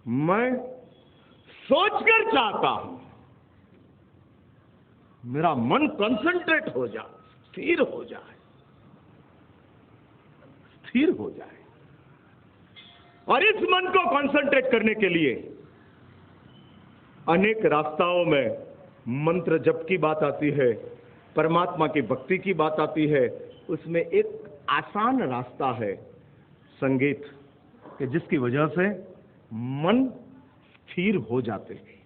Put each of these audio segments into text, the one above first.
मैं सोचकर चाहता हूं, मेरा मन कंसंट्रेट हो जाए, स्थिर हो जाए, स्थिर हो जाए। और इस मन को कंसंट्रेट करने के लिए अनेक रास्ताओं में मंत्र जप की बात आती है, परमात्मा की भक्ति की बात आती है। उसमें एक आसान रास्ता है संगीत, कि जिसकी वजह से मन स्थिर हो जाते हैं।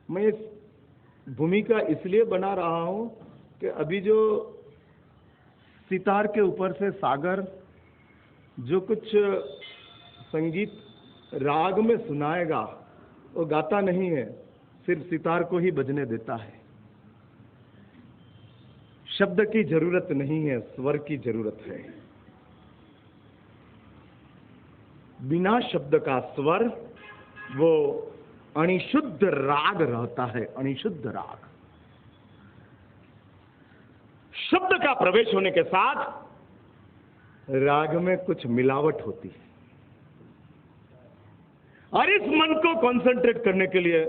मैं इस भूमिका इसलिए बना रहा हूं कि अभी जो सितार के ऊपर से सागर जो कुछ संगीत राग में सुनाएगा, वो गाता नहीं है, सिर्फ सितार को ही बजने देता है। शब्द की जरूरत नहीं है, स्वर की जरूरत है। बिना शब्द का स्वर वो अणिशुद्ध राग रहता है, अणिशुद्ध राग। शब्द का प्रवेश होने के साथ राग में कुछ मिलावट होती है। और इस मन को कंसंट्रेट करने के लिए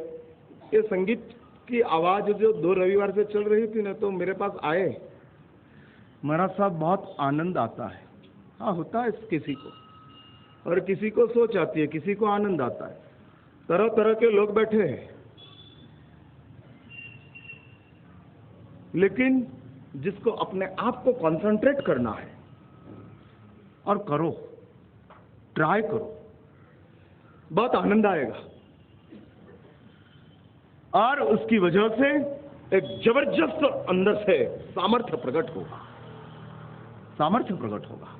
ये संगीत की आवाज जो 2 रविवार से चल रही थी ना, तो मेरे पास आए, महाराज साहब बहुत आनंद आता है। हाँ, होता है किसी को, और किसी को सोच आती है, किसी को आनंद आता है। तरह तरह के लोग बैठे हैं, लेकिन जिसको अपने आप को कंसंट्रेट करना है, और करो, ट्राई करो, बहुत आनंद आएगा। और उसकी वजह से एक जबरदस्त अंदर से सामर्थ्य प्रकट होगा, सामर्थ्य प्रकट होगा।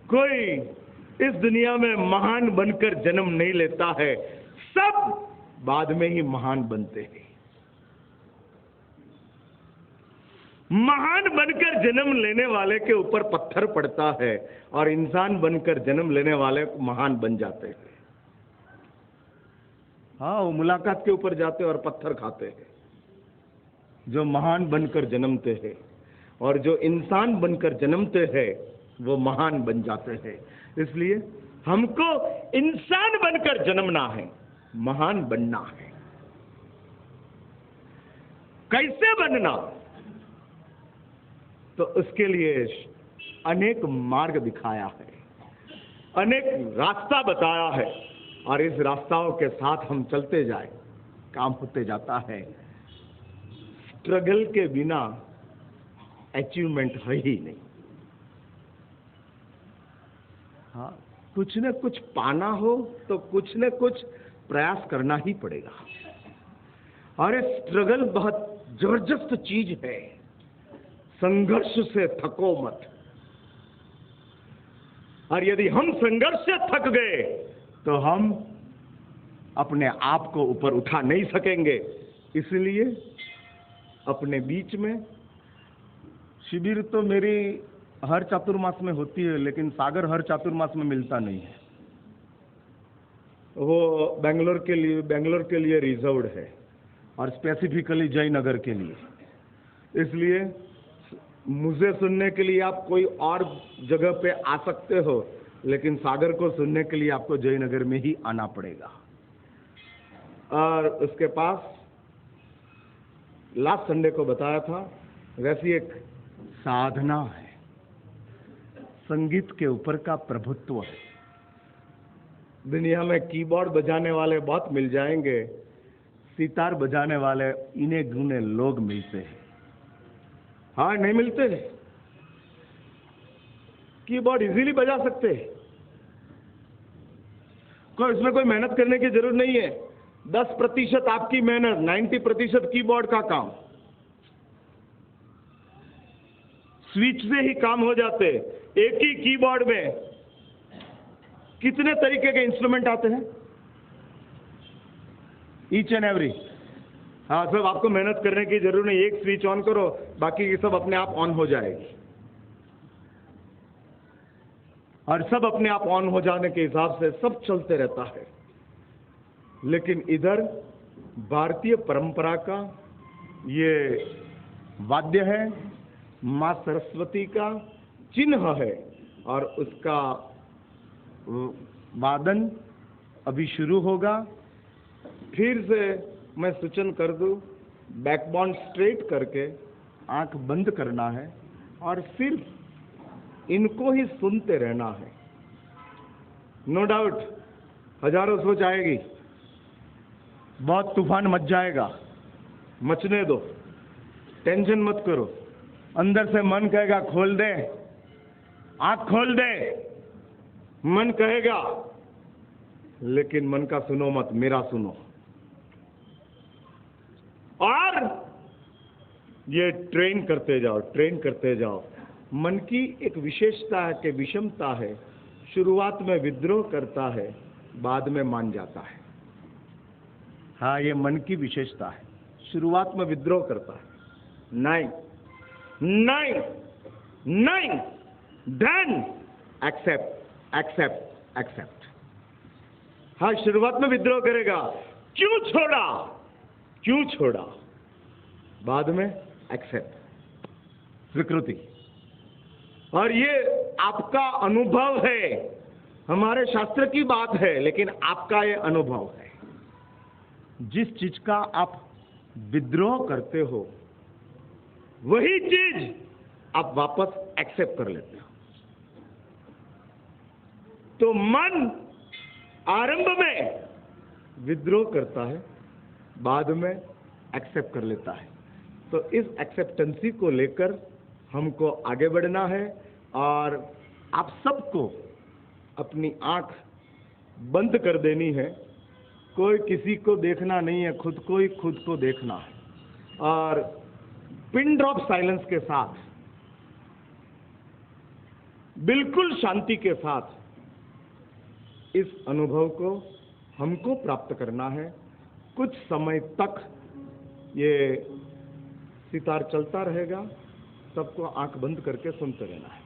कोई इस दुनिया में महान बनकर जन्म नहीं लेता है, सब बाद में ही महान बनते हैं। महान बनकर जन्म लेने वाले के ऊपर पत्थर पड़ता है, और इंसान बनकर जन्म लेने वाले महान बन जाते हैं। हाँ, वो मुलाकात के ऊपर जाते और पत्थर खाते हैं। जो महान बनकर जन्मते हैं और जो इंसान बनकर जन्मते हैं, वो महान बन जाते हैं। इसलिए हमको इंसान बनकर जन्मना है, महान बनना है। कैसे बनना? तो उसके लिए अनेक मार्ग दिखाया है, अनेक रास्ता बताया है, और इस रास्ताओं के साथ हम चलते जाए, काम होते जाता है। स्ट्रगल के बिना अचीवमेंट है ही नहीं। हाँ, कुछ न कुछ पाना हो तो कुछ न कुछ प्रयास करना ही पड़ेगा। और ये स्ट्रगल बहुत जबरदस्त चीज है। संघर्ष से थको मत। और यदि हम संघर्ष से थक गए तो हम अपने आप को ऊपर उठा नहीं सकेंगे। इसलिए अपने बीच में शिविर तो मेरी हर चातुर्मास में होती है, लेकिन सागर हर चातुर्मास में मिलता नहीं है। वो बेंगलोर के लिए रिजर्व्ड है, और स्पेसिफिकली जयनगर के लिए। इसलिए मुझे सुनने के लिए आप कोई और जगह पे आ सकते हो, लेकिन सागर को सुनने के लिए आपको जयनगर में ही आना पड़ेगा। और उसके पास लास्ट संडे को बताया था, वैसी एक साधना है, संगीत के ऊपर का प्रभुत्व है। दुनिया में कीबोर्ड बजाने वाले बहुत मिल जाएंगे, सितार बजाने वाले इन्हें गुने लोग मिलते हैं। हाँ, नहीं मिलते। कीबोर्ड इजीली बजा सकते हैं, इसमें कोई मेहनत करने की जरूरत नहीं है। 10% आपकी मेहनत, 90% कीबोर्ड का काम। स्विच से ही काम हो जाते। एक ही कीबोर्ड में कितने तरीके के इंस्ट्रूमेंट आते हैं, ईच एंड एवरी। हाँ, सब आपको मेहनत करने की जरूरत नहीं। एक स्विच ऑन करो, बाकी की सब अपने आप ऑन हो जाएगी। और सब अपने आप ऑन हो जाने के हिसाब से सब चलते रहता है। लेकिन इधर भारतीय परंपरा का ये वाद्य है, माँ सरस्वती का चिन्ह है, और उसका वादन अभी शुरू होगा। फिर से मैं सूचन कर दूं, बैकबोन स्ट्रेट करके आंख बंद करना है और सिर्फ इनको ही सुनते रहना है। नो डाउट हजारों सोच आएगी, बहुत तूफान मच जाएगा, मचने दो, टेंशन मत करो। अंदर से मन कहेगा खोल दे, आंख खोल दे, मन कहेगा, लेकिन मन का सुनो मत, मेरा सुनो। और ये ट्रेन करते जाओ, ट्रेन करते जाओ। मन की एक विशेषता है कि विषमता है, शुरुआत में विद्रोह करता है, बाद में मान जाता है। हाँ, ये मन की विशेषता है, शुरुआत में विद्रोह करता है। नहीं नहीं नहीं, देन एक्सेप्ट एक्सेप्ट एक्सेप्ट। हाँ, शुरुआत में विद्रोह करेगा, क्यों छोड़ा, क्यों छोड़ा, बाद में एक्सेप्ट, स्वीकृति। और ये आपका अनुभव है, हमारे शास्त्र की बात है, लेकिन आपका ये अनुभव है। जिस चीज का आप विद्रोह करते हो वही चीज आप वापस एक्सेप्ट कर लेते हो। तो मन आरंभ में विद्रोह करता है, बाद में एक्सेप्ट कर लेता है। तो इस एक्सेप्टेंसी को लेकर हमको आगे बढ़ना है और आप सबको अपनी आंख बंद कर देनी है। कोई किसी को देखना नहीं है, खुद को ही खुद को देखना है। और पिन ड्रॉप साइलेंस के साथ, बिल्कुल शांति के साथ इस अनुभव को हमको प्राप्त करना है। कुछ समय तक ये सितार चलता रहेगा, सबको आंख बंद करके सुनते रहना है।